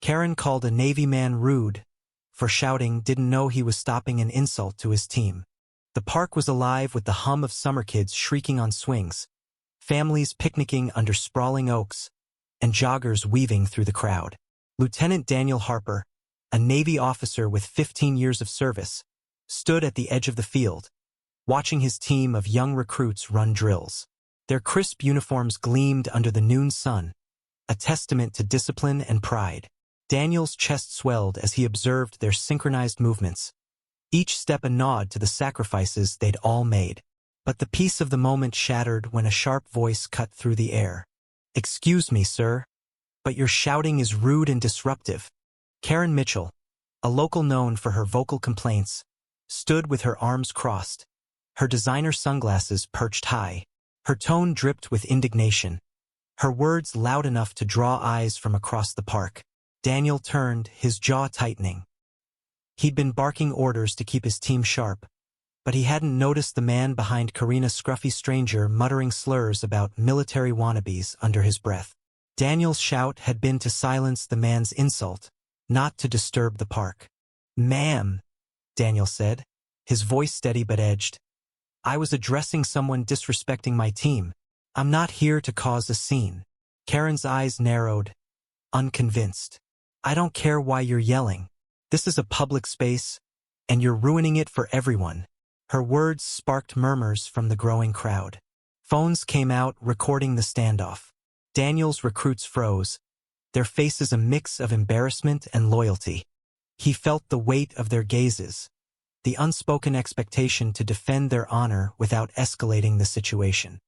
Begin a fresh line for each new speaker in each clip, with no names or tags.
Karen called a Navy man rude for shouting, didn't know he was stopping an insult to his team. The park was alive with the hum of summer kids shrieking on swings, families picnicking under sprawling oaks, and joggers weaving through the crowd. Lieutenant Daniel Harper, a Navy officer with 15 years of service, stood at the edge of the field, watching his team of young recruits run drills. Their crisp uniforms gleamed under the noon sun, a testament to discipline and pride. Daniel's chest swelled as he observed their synchronized movements, each step a nod to the sacrifices they'd all made. But the peace of the moment shattered when a sharp voice cut through the air. "Excuse me, sir, but your shouting is rude and disruptive." Karen Mitchell, a local known for her vocal complaints, stood with her arms crossed, her designer sunglasses perched high. Her tone dripped with indignation, her words loud enough to draw eyes from across the park. Daniel turned, his jaw tightening. He'd been barking orders to keep his team sharp, but he hadn't noticed the man behind Karina's scruffy stranger muttering slurs about military wannabes under his breath. Daniel's shout had been to silence the man's insult, not to disturb the park. "Ma'am," Daniel said, his voice steady but edged. "I was addressing someone disrespecting my team. I'm not here to cause a scene." Karen's eyes narrowed, unconvinced. "I don't care why you're yelling. This is a public space, and you're ruining it for everyone." Her words sparked murmurs from the growing crowd. Phones came out recording the standoff. Daniel's recruits froze, their faces a mix of embarrassment and loyalty. He felt the weight of their gazes, the unspoken expectation to defend their honor without escalating the situation.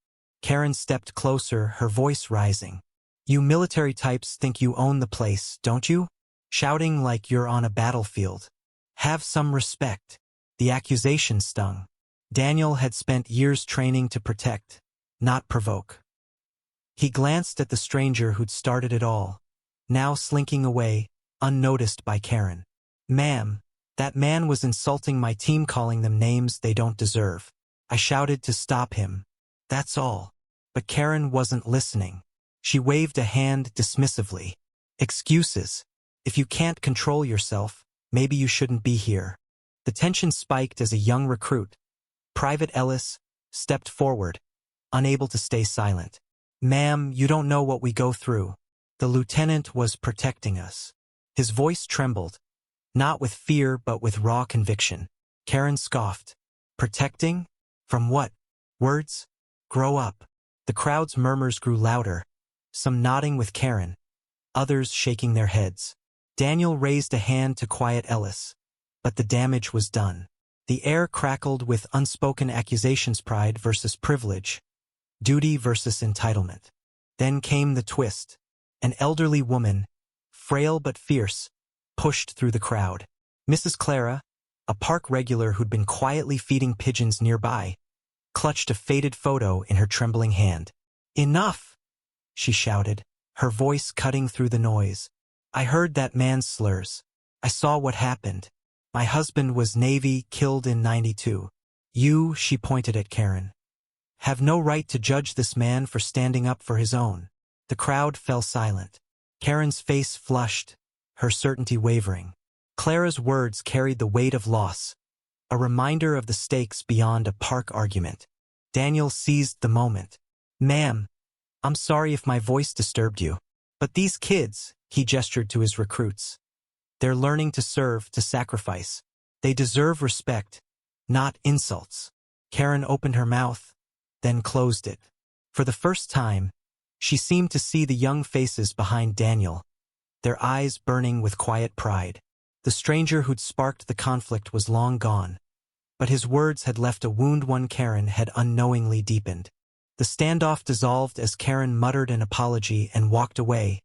Karen stepped closer, her voice rising. "You military types think you own the place, don't you? Shouting like you're on a battlefield. Have some respect." The accusation stung. Daniel had spent years training to protect, not provoke. He glanced at the stranger who'd started it all, now slinking away, unnoticed by Karen. "Ma'am, that man was insulting my team, calling them names they don't deserve. I shouted to stop him. That's all." But Karen wasn't listening. She waved a hand dismissively. "Excuses. If you can't control yourself, maybe you shouldn't be here." The tension spiked as a young recruit, Private Ellis, stepped forward, unable to stay silent. "Ma'am, you don't know what we go through. The lieutenant was protecting us." His voice trembled, not with fear but with raw conviction. Karen scoffed. "Protecting? From what? Words? Grow up." The crowd's murmurs grew louder, some nodding with Karen, others shaking their heads. Daniel raised a hand to quiet Ellis, but the damage was done. The air crackled with unspoken accusations, pride versus privilege, duty versus entitlement. Then came the twist. An elderly woman, frail but fierce, pushed through the crowd. Mrs. Clara, a park regular who'd been quietly feeding pigeons nearby, clutched a faded photo in her trembling hand. "Enough!" she shouted, her voice cutting through the noise. "I heard that man's slurs. I saw what happened. My husband was Navy, killed in '92. You," she pointed at Karen, "have no right to judge this man for standing up for his own." The crowd fell silent. Karen's face flushed, her certainty wavering. Clara's words carried the weight of loss, a reminder of the stakes beyond a park argument. Daniel seized the moment. "Ma'am, I'm sorry if my voice disturbed you. But these kids," he gestured to his recruits, "they're learning to serve, to sacrifice. They deserve respect, not insults." Karen opened her mouth, then closed it. For the first time, she seemed to see the young faces behind Daniel, their eyes burning with quiet pride. The stranger who'd sparked the conflict was long gone, but his words had left a wound one Karen had unknowingly deepened. The standoff dissolved as Karen muttered an apology and walked away,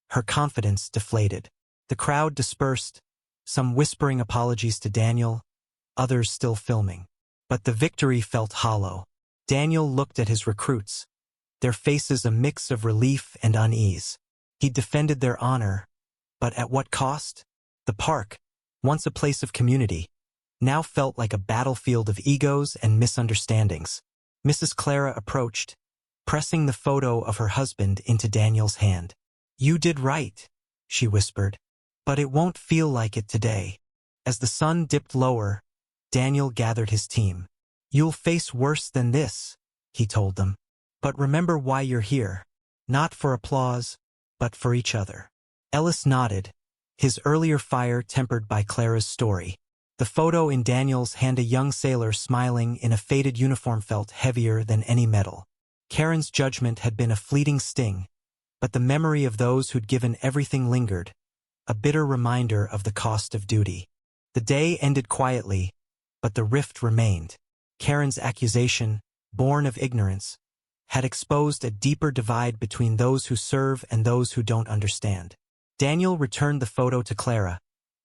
her confidence deflated. The crowd dispersed, some whispering apologies to Daniel, others still filming. But the victory felt hollow. Daniel looked at his recruits, their faces a mix of relief and unease. He defended their honor, but at what cost? The park, once a place of community, now felt like a battlefield of egos and misunderstandings. Mrs. Clara approached, pressing the photo of her husband into Daniel's hand. "You did right," she whispered. But it won't feel like it today. As the sun dipped lower, Daniel gathered his team. You'll face worse than this, he told them. But remember why you're here. Not for applause, but for each other. Ellis nodded, his earlier fire tempered by Clara's story. The photo in Daniel's hand, a young sailor smiling in a faded uniform, felt heavier than any medal. Karen's judgment had been a fleeting sting, but the memory of those who'd given everything lingered, a bitter reminder of the cost of duty. The day ended quietly, but the rift remained. Karen's accusation, born of ignorance, had exposed a deeper divide between those who serve and those who don't understand. Daniel returned the photo to Clara,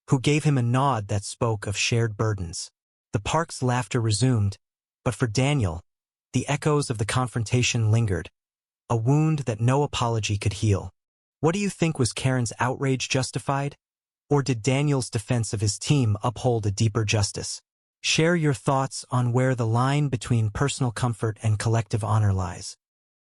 who gave him a nod that spoke of shared burdens. The park's laughter resumed, but for Daniel, the echoes of the confrontation lingered, a wound that no apology could heal. What do you think, was Karen's outrage justified? Or did Daniel's defense of his team uphold a deeper justice? Share your thoughts on where the line between personal comfort and collective honor lies.